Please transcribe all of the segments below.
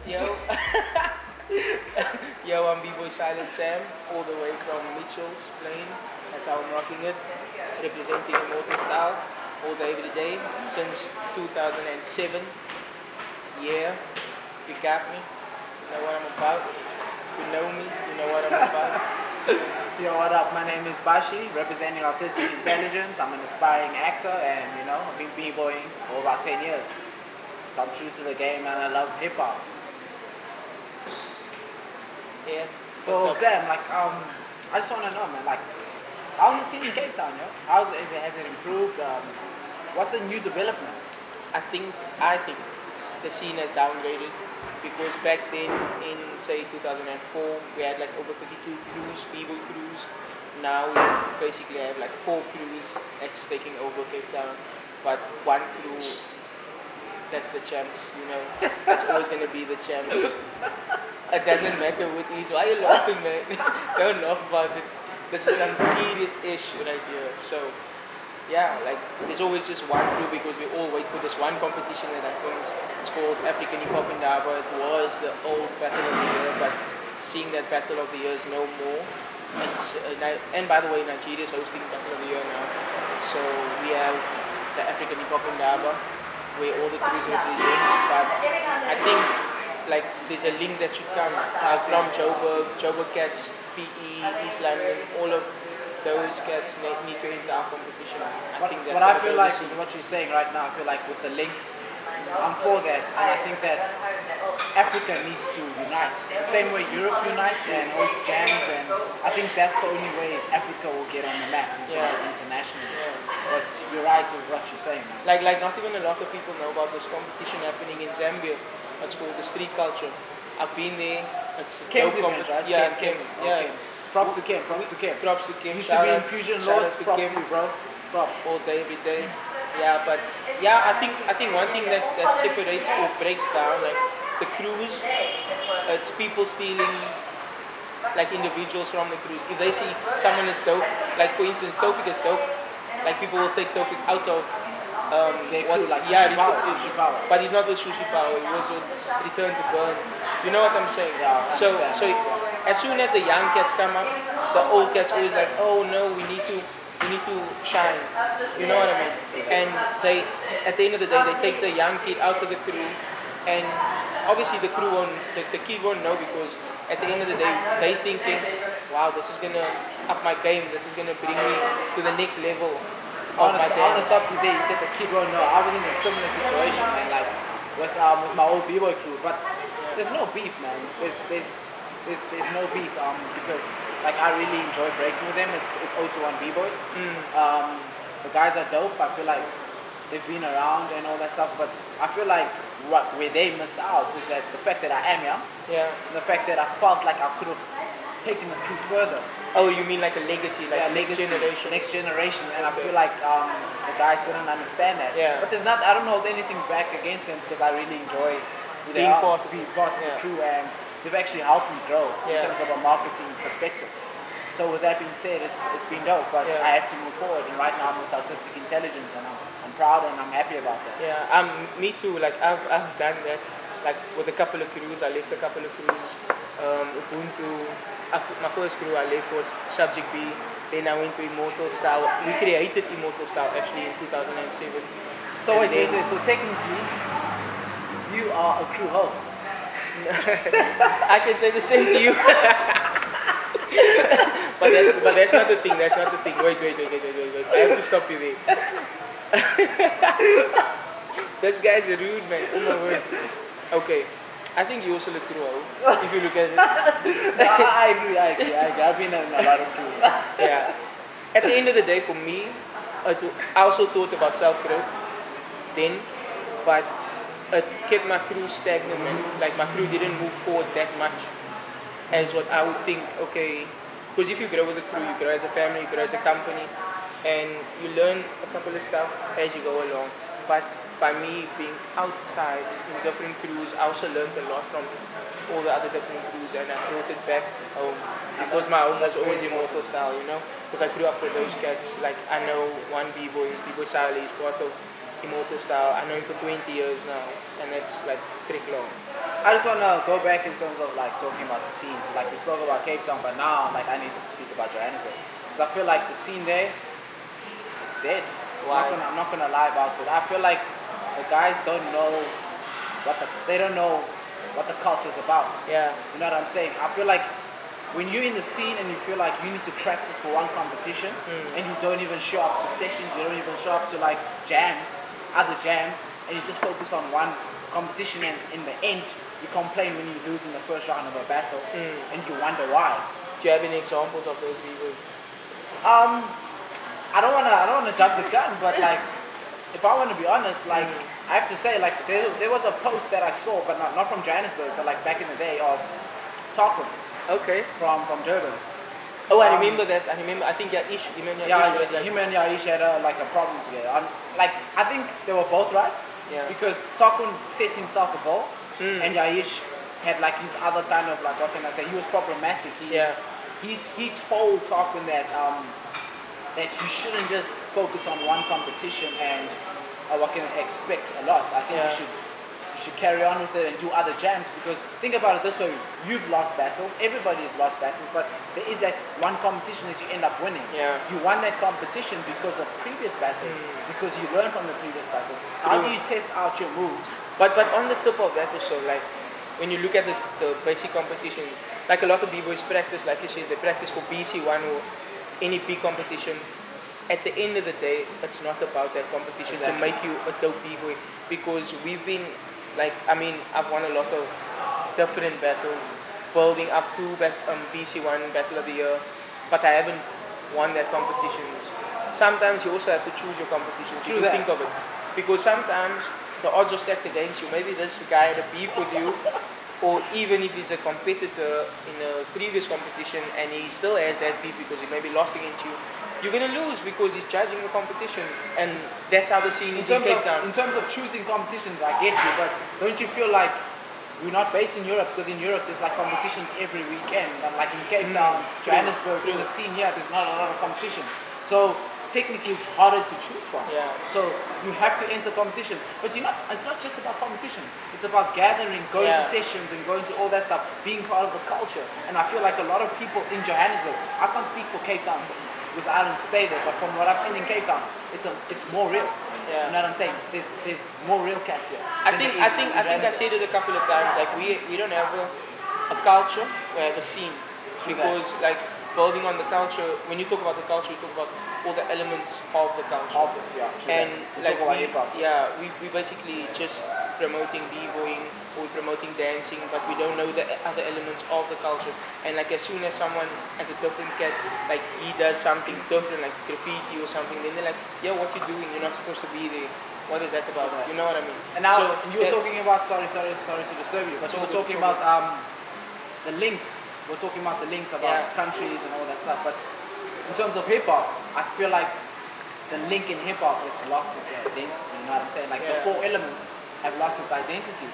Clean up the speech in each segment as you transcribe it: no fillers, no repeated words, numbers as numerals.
Yo, yo, I'm B-Boy Silent Sam, all the way from Mitchell's Plain. That's how I'm rocking it, representing Immortal Style, all day, every day, since 2007. Yeah, you got me. You know what I'm about. You know me. You know what I'm about. Yo, what up? My name is Bashi, representing Autistic Intelligence. I'm an aspiring actor, and I've been b-boying for about 10 years. So I'm true to the game, and I love hip hop. Yeah. What's So up? Sam, I just want to know, man, how's the scene in Cape Town, yo? Has it improved? What's the new developments? I think the scene has downgraded because back then in say 2004 we had like over 52 crews, b-boy crews. Now we basically have like four crews that's taking over Cape Town, but one crew that's the champs. That's always gonna be the champs. It doesn't matter what it is. Why are you laughing, man? Don't laugh about it. This is some serious issue right here. So yeah, like there's always just one crew because we all wait for this one competition that happens. It's called African Hip Hop Indaba. It was the old Battle of the Year, but seeing that Battle of the Year is no more. And by the way, Nigeria is hosting Battle of the Year now. So we have the African Hip Hop Indaba where all the crews represent. But I think like there's a link that should come from Joburg Cats, PE, East London, all of those cats need to enter our competition. I think that's But I going to feel build the like scene. with what you're saying right now, I feel like with the link, I'm for that, and I think that Africa needs to unite. The same way Europe unites and hosts jams, and I think that's the only way Africa will get on the map in terms Yeah. of internationally. Yeah. But you're right with what you're saying, man. Like not even a lot of people know about this competition happening in Zambia. It's called the street culture. I've been there. It's a Kim's dope event, right? Yeah, Kim. yeah. Okay. Props to Kim. Props to Kim. Props to Kim. Used to Shout be in out, Fusion shout Lords. out to Props Kim. to you, bro. Props. All day, every day. Yeah, but yeah, I think one thing that separates or breaks down like the cruise, it's people stealing like individuals from the cruise. If they see someone is dope, like for instance, Tofik is dope, like people will take Tofik out of They what's cool, like yeah, sushi power, sushi power. but he's not with Sushi Power. He was with Return to Burn. You know what I'm saying? Yeah, I So understand, so I understand. as soon as the young cats come up, the old cats always like, oh no, we need to shine. You know what I mean? And they at the end of the day they take the young kid out of the crew, and obviously the kid won't know because at the end of the day they thinking, wow, this is gonna up my game. This is gonna bring me to the next level of my I wanna dance. stop you there. You said the kid won't know. I was in a similar situation, man. Like with my old b-boy crew, but there's no beef, man. There's no beef. Because like I really enjoy breaking with them. It's 0 to 1 b-boys. Mm. The guys are dope. I feel like they've been around and all that stuff, but I feel like where they missed out is that the fact that I am young, Yeah. and the fact that I felt like I could have taken the crew further. Oh, you mean like a legacy, like Yeah, next legacy, generation? next generation, and I Okay. feel like the guys didn't understand that. Yeah. But there's not, I don't hold anything back against them because I really enjoy who they Being are, part of being it. part of the Yeah. crew, and they've actually helped me grow in Yeah. terms of a marketing perspective. So with that being said, it's been dope, but Yeah. I had to move forward, and right now I'm with Autistic Intelligence, and I'm proud and I'm happy about that. Yeah, me too. Like I've done that. Like with a couple of crews, I left a couple of crews. Ubuntu. My first crew I left was Subject B. Then I went to Immortal Style. We created Immortal Style actually in 2007. So And wait, so technically, you are a crew hoe. I can say the same to you. But that's not the thing. That's not the thing. Wait. I have to stop you there. This guy's a rude man. Oh my word. Okay. I think you also look through if you look at it. No, I agree. I've been in a lot of crews. Yeah. At the end of the day, for me, I also thought about self growth then, but it kept my crew stagnant, man. Like my crew didn't move forward that much as what I would think. Okay, because if you grow with a crew, you grow as a family, you grow as a company, and you learn a couple of stuff as you go along. But by me being outside in different crews, I also learned a lot from all the other different crews, and I brought it back home because my home was That's very always Immortal important. Style, Because I grew up with those cats. Like I know one B-boy, B-boy Sally is part of immortal style. I know him for 20 years now, and it's like pretty long. I just want to go back in terms of like talking about the scenes. Like we spoke about Cape Town, but now like I need to speak about Johannesburg because I feel like the scene there, it's dead. Why? I'm not gonna lie about it. I feel like the guys don't know they don't know what the culture's about. Yeah. You know what I'm saying? I feel like when you're in the scene and you feel like you need to practice for one competition and you don't even show up to sessions, you don't even show up to like jams, other jams, and you just focus on one competition, and in the end you complain when you lose in the first round of a battle and you wonder why. Do you have any examples of those videos? Um, I don't wanna jump the gun, but like if I want to be honest, like I have to say, like there was a post that I saw, but not from Johannesburg, but like back in the day of Tarquin Okay. from Durban. Oh, I remember that. I remember. I think Yaish, him and Yaish were like, Him and Yaish had like a problem together. Like I think they were both right. Yeah. Because Tarquin set himself a goal, and Yaish had like his other kind of like, what can I say? He was problematic. He told Tarquin that you shouldn't just focus on one competition and what can expect a lot. I think you should carry on with it and do other jams, because think about it this way: you've lost battles, everybody has lost battles, but there is that one competition that you end up winning. Yeah. You won that competition because of previous battles, because you learned from the previous battles. How do you test out your moves? But on the tip of that also, like when you look at the basic competitions, like a lot of b-boys practice, like you said, they practice for BC1 or any big competition. At the end of the day, it's not about that competition to make you a dope b-boy, because we've been like, I mean, I've won a lot of different battles, building up to BC1 Battle of the Year, but I haven't won that competitions. Sometimes you also have to choose your competitions. You think of it, because sometimes the odds are stacked against you. Maybe this guy had a beef with you, or even if he's a competitor in a previous competition and he still has that beef because he maybe lost against you, you're gonna lose because he's judging the competition, and that's how the scene is in Cape Town. In terms of choosing competitions, I get you, but don't you feel like we're not based in Europe? Because in Europe there's like competitions every weekend, but like in Cape Town, Johannesburg, in the scene here, there's not a lot of competitions. So technically it's harder to choose from. Yeah. So you have to enter competitions, but it's not just about competitions. It's about gathering, going to sessions, and going to all that stuff, being part of the culture. And I feel like a lot of people in Johannesburg, I can't speak for Cape Town because I don't stay there, but from what I've seen in Cape Town, it's more real. Yeah. You know what I'm saying? There's more real cats here. I think I said it a couple of times. Like we don't have a culture, we have a scene. Because like building on the culture, when you talk about the culture, you talk about all the elements of the culture. And like we basically just promoting b-boying or promoting dancing, but we don't know the other elements of the culture. And like as soon as someone has a different cat, like he does something different, like graffiti or something, then they're like, yeah, what you doing? You're not supposed to be there. What is that about? You know what I mean? And now you were talking about, sorry to disturb you, but you were talking about the links. We're talking about the links about countries and all that stuff. But in terms of hip hop, I feel like the link in hip hop has lost its identity. You know what I'm saying? Like the four elements have lost its identity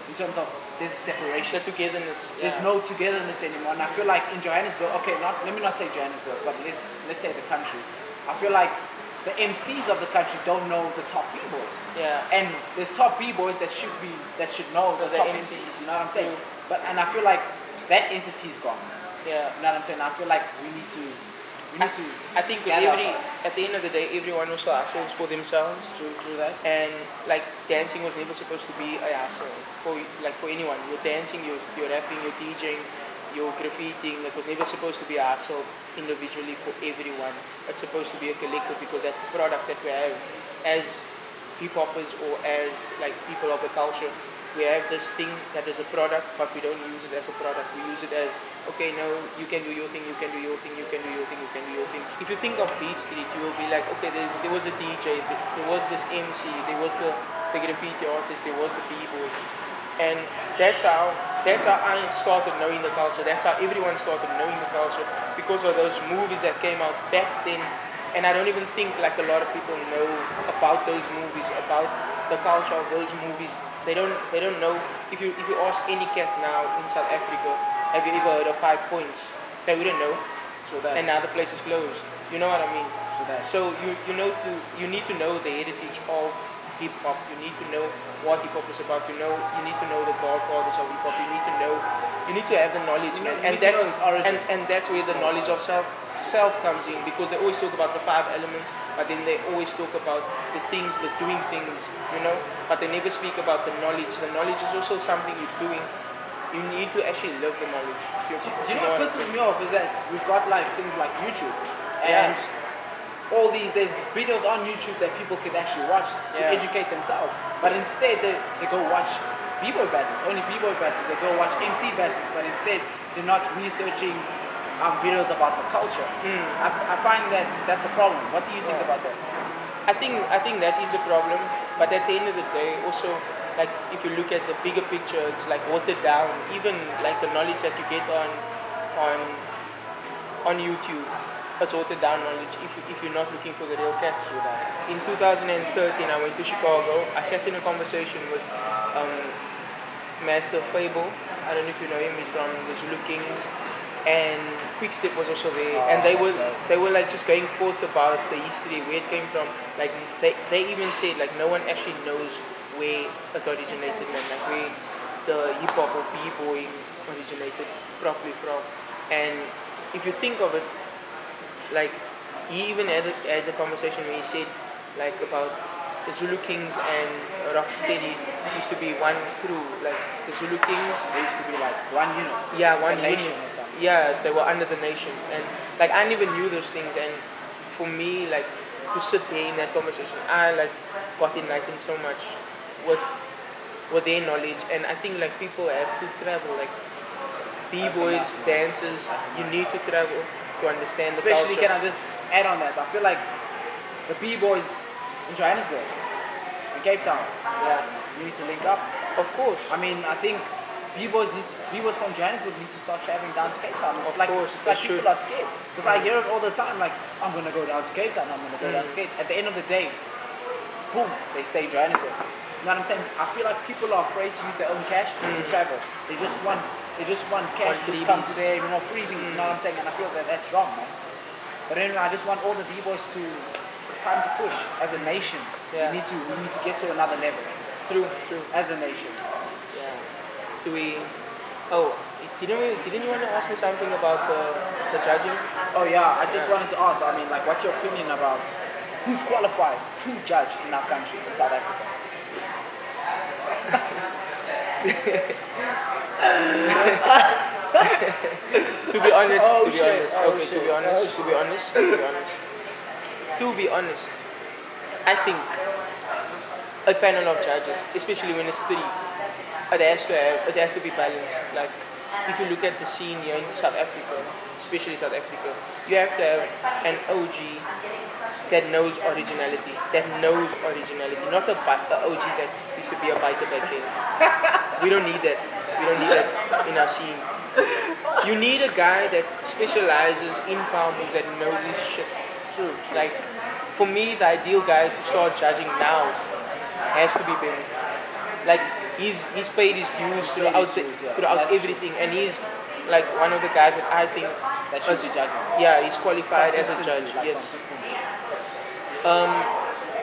in terms of there's separation. The togetherness. There's no togetherness anymore. And I feel like in Johannesburg, okay, let me not say Johannesburg, but let's say the country. I feel like the MCs of the country don't know the top b-boys. Yeah. And there's top b-boys that should know the top MCs. You know what I'm saying? And I feel like that entity is gone. Yeah. You know what I'm saying? I feel like we need to. I think because at the end of the day, everyone also hustles for themselves. True that. And like dancing was never supposed to be a hustle for anyone. You're dancing, you're rapping, you're DJing, you're graffitiing. It was never supposed to be a hustle individually for everyone. It's supposed to be a collective, because that's a product that we have as hip hoppers or as like people of the culture. We have this thing that is a product, but we don't use it as a product. We use it as, okay, no, you can do your thing, you can do your thing, you can do your thing, you can do your thing. If you think of Beat Street, you will be like, okay, there was a DJ, there was this MC, there was the graffiti artist, there was the b-boy. And that's how I started knowing the culture. That's how everyone started knowing the culture, because of those movies that came out back then. And I don't even think like a lot of people know about those movies, about the culture of those movies. They don't know. If you ask any cat now in South Africa, have you ever heard of 5 Points? They wouldn't know. And now the place is closed. You know what I mean? So you need to know the heritage of hip hop. You need to know what hip hop is about. You need to know the godfathers of hip hop. You need to have the knowledge, You know, man. you need to know its origins. And that's where the knowledge of self comes in, because they always talk about the five elements, but then they always talk about the things, the doing things, you know. But they never speak about the knowledge. The knowledge is also something you're doing. You need to actually live the knowledge. Do you know what I'm pisses saying? me off is that we've got like things like YouTube and all these, there's videos on YouTube that people could actually watch to Yeah. educate themselves, but instead they go watch b-boy battles, only b-boy battles. They go watch MC battles, but instead they're not researching videos about the culture. I find that that's a problem. What do you think Yeah. about that? I think that is a problem, but at the end of the day, also, like, if you look at the bigger picture, it's like watered down. Even like the knowledge that you get on on YouTube, it's watered down knowledge. If you're not looking for the real catch. True that. In 2013, I went to Chicago. I sat in a conversation with um, Master Fable. I don't know if you know him. He's from the Zulu Kings, and Quickstep was also there, and they were like just going forth about the history, where it came from. Like they even said like no one actually knows where it originated, man. Like where the hip hop or b-boy originated properly from. And if you think of it, like he even had a conversation where he said like about the Zulu Kings and Rocksteady used to be one crew. Like the Zulu Kings, They used to be like one unit. yeah, like one a nation unit. or something. Yeah, they were under the nation, and like I never knew those things. And for me, like to sit there in that conversation, I like got enlightened so much with with their knowledge. And I think like people have to travel, like That's b-boys, enough, man. dancers. That's You enough. need to travel to understand the Especially, culture. can I just add on that? I feel like the b-boys in Johannesburg, in Cape Town, Yeah, you need to link up. of course. I mean, I think b-boys from Johannesburg need to start traveling down to Cape Town. It's Of like course, it's they like people should. are scared because I hear it all the time. Like, I'm gonna go down to Cape Town. I'm gonna go down to Cape. At the end of the day, boom, they stay in Johannesburg. You know what I'm saying? I feel like people are afraid to use their own cash to travel. They just want cash Want to just come freebies. to their, freebies. You know what I'm saying? And I feel that that's wrong, man. But anyway, I just want all the b-boys to. It's time to push as a nation. Yeah. We need to get to another level True. as a nation. Yeah. Do we? Oh, didn't you want to ask me something about the judging? Oh yeah, I just Yeah. wanted to ask. I mean, like, what's your opinion about who's qualified to judge in our country, in South Africa? To be honest, Oh to be shit! honest, Oh okay, to shit! be honest, Oh to be shit! honest, to be honest, to be honest, I think a panel of judges, especially when it's three, it has to be balanced. Like if you look at the scene here in South Africa, especially South Africa, you have to have an OG that knows originality, not a OG that used to be a biker back then. We don't need that. We don't need that in our scene. You need a guy that specializes in power moves, that knows his shit. True. Like, for me, the ideal guy to start judging now has to be Benny. Like, he's paid his dues He's paid throughout his dues, yeah. throughout That's true. everything, and he's like one of the guys that I think That should is- be judging. Yeah, he's qualified as a Consistently, judge. like Yes. consistently. Um,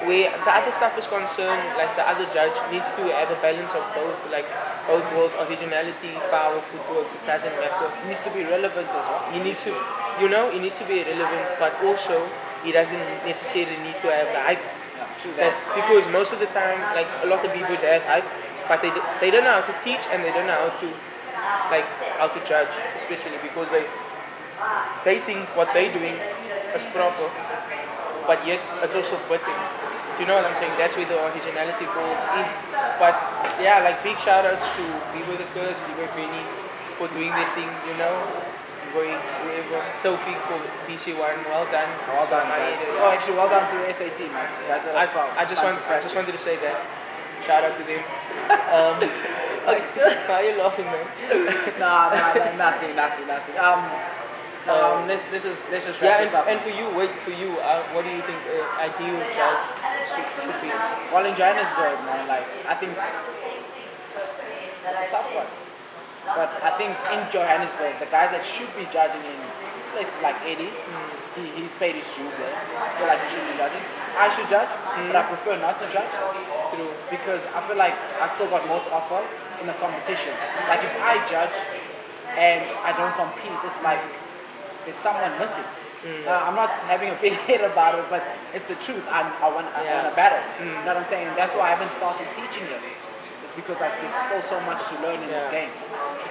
where the other stuff is concerned, like the other judge needs to have a balance of both, like both worlds, originality, power, footwork. It doesn't matter. It needs to be relevant as well. He needs to, he needs to be relevant, but also he doesn't necessarily need to have the hype. Yeah, true That that. because most of the time, like a lot of people have hype, but they don't know how to teach, and they don't know how to like how to judge, especially because they think what they're doing is proper, but yet it's also fitting. Do you know what I'm saying? That's where the originality falls in. But yeah, like big shout outs to B-Boy the Curse, B-Boy Benny for doing their thing, B-Boy whoever. Tawfiq for BC1, well done. Well done, guys. Oh, actually, well done to the SAT, man. You guys are proud. Time to I just practice. wanted to say that. Shout out to them. Like, why are you laughing, man? Nah, nothing. Let's just Yeah, wrap this up. and for you, what do you think ideal judge should be? Well, in Johannesburg, man, like, I think it's a tough one. But I think in Johannesburg, the guys that should be judging in places like Eddie, he's paid his dues there. I feel like he should be judging. I should judge, but I prefer not to judge. True. Because I feel like I still got more to offer in the competition. Like if I judge and I don't compete, it's like there's someone missing. I'm not having a big head about it, but it's the truth. I want Yeah. to battle. You know what I'm saying? That's why I haven't started teaching yet. It's because there's still so much to learn in this Yeah. game.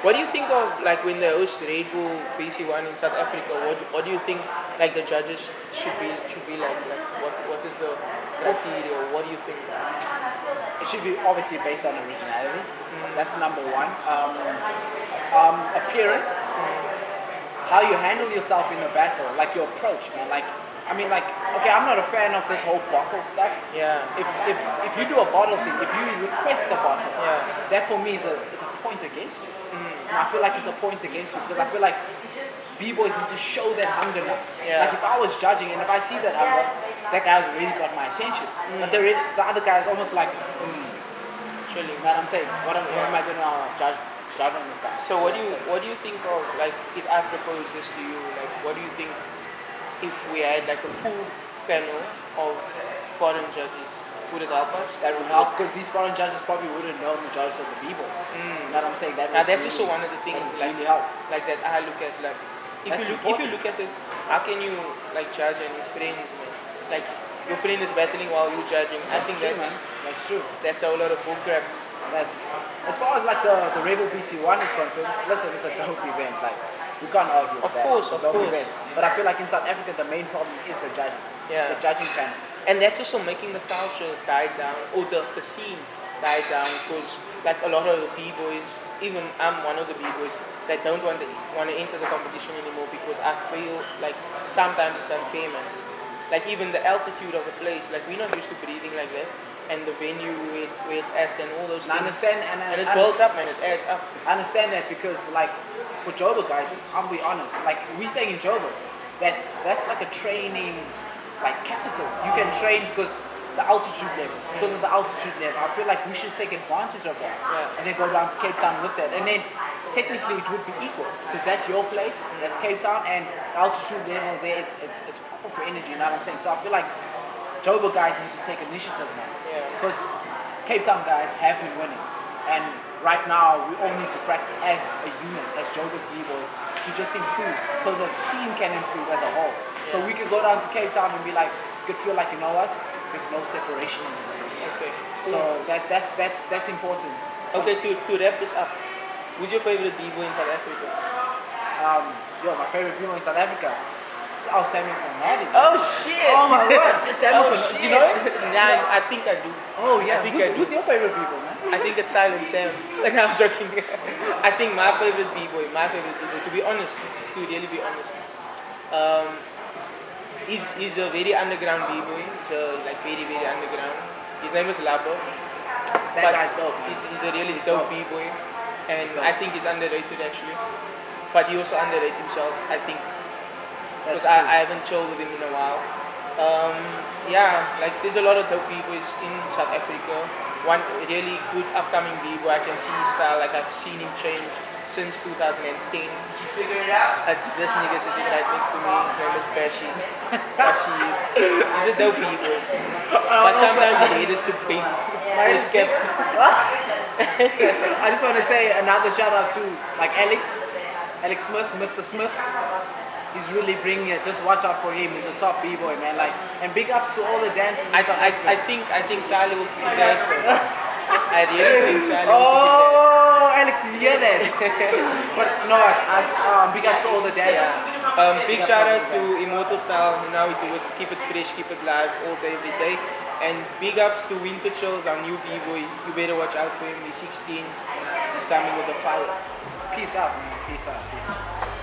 What do you think of like when they host Red Bull BC1 in South Africa? What do you think like the judges should be like? Like what is the criteria? What do you think? It should be obviously based on originality. That's number one. Appearance, how you handle yourself in a battle, like your approach, man. Like, I mean, like, okay, I'm not a fan of this whole bottle stuff. Yeah. If you do a bottle thing, if you request the bottle, Yeah. that for me is a point against you. And I feel like it's a point against you because I feel like B-boys need to show that hunger now. Yeah. Like if I was judging and if I see that hunger, that guy's really got my attention. But the other guy's almost like, Surely. you know what I'm saying? What am I going to judge on this guy? So what do You you know what do you think of like if I propose this to you? Like what do you think if we had like a full panel of foreign judges? Would it help us? that would help because these foreign judges probably wouldn't know the majority of the B-boys. You know what I'm saying? That Now would that's really, also one of the that things would like really help. like that I look at like if That's you important. look at it, how can you like judge any friends, man? Like your friend is battling while you judging. I think true, that's man. That's true. that's a whole lot of bull crap. That's as far as like the Rebel BC1 is concerned. Listen, it's a dope event. Like we can't argue with Of that. course, It's a of dope course. event. But I feel like in South Africa, the main problem is the judging. Yeah. It's the judging panel. And that's also making the culture die down, or the scene die down, because like a lot of the b-boys, even I'm one of the b-boys that don't want to enter the competition anymore because I feel like sometimes it's unfair, man. Like even the altitude of the place, like we're not used to breathing like that, and the venue where it's at and all those And I things. understand, And it builds up, man. It adds up. I understand that because like for Joburg guys, I'll be honest, like we staying in Joburg, that's like a training like capital. You can train because the altitude level, because of the altitude level. I feel like we should take advantage of that Yeah. and then go down to Cape Town with that. And then technically it would be equal because that's your place, that's Cape Town, and the altitude level there it's proper for energy. You know what I'm saying? So I feel like Joburg guys need to take initiative now. Yeah. Because Cape Town guys have been winning. And right now we all need to practice as a unit, as Joburg B-boys, to just improve so that the scene can improve as a whole. So we could go down to Cape Town and be like, could feel like, you know what? There's no separation anymore. Okay. So that's important. Okay, to wrap this up, who's your favorite b-boy in South Africa? My favorite B-boy in South Africa. Sammy Konadi. Oh shit! Oh my god, Sammy Oh Konadi. shit! You know him? Nah, I think I do. Oh yeah. I think I do. Who's your favorite B-boy, man? I think it's Silent Sam. Like I'm joking. I think my favorite b-boy, to be honest, to really be honest, um, he's a very underground b-boy. He's like very very underground. His name is Labo. That guy's dope. Man. He's a really He's dope dope. b-boy, and He's dope. I think he's underrated actually. But he also underrates himself, I think, That's because true. I haven't chilled with him in a while. Yeah, like there's a lot of dope b-boys in South Africa. One really good upcoming b-boy, I can see his style, like I've seen him change since 2010. Did you figure it out? It's this nigga sitting right next to me, his name is Bashi. Bashi, he's a dope b-boy. But sometimes his head is too big. His cap. I just want to say another shout out to like Alex Smith, Mr. Smith. He's really bringing it. Just watch out for him. He's a top b-boy, man. Like, and big ups to all the dancers. In South Africa. I think Charlie will kick his ass though. I really think Charlie will Oh, Alex, did you hear that? But no, big ups to all the dancers. Yeah. Big shout out to Immortal Style. Now we do it. Keep it fresh, keep it live all day, every day. And big ups to Winter Chills, our new b-boy. You better watch out for him. He's 16. He's coming with a fire. Peace out, man. Peace out. Peace out.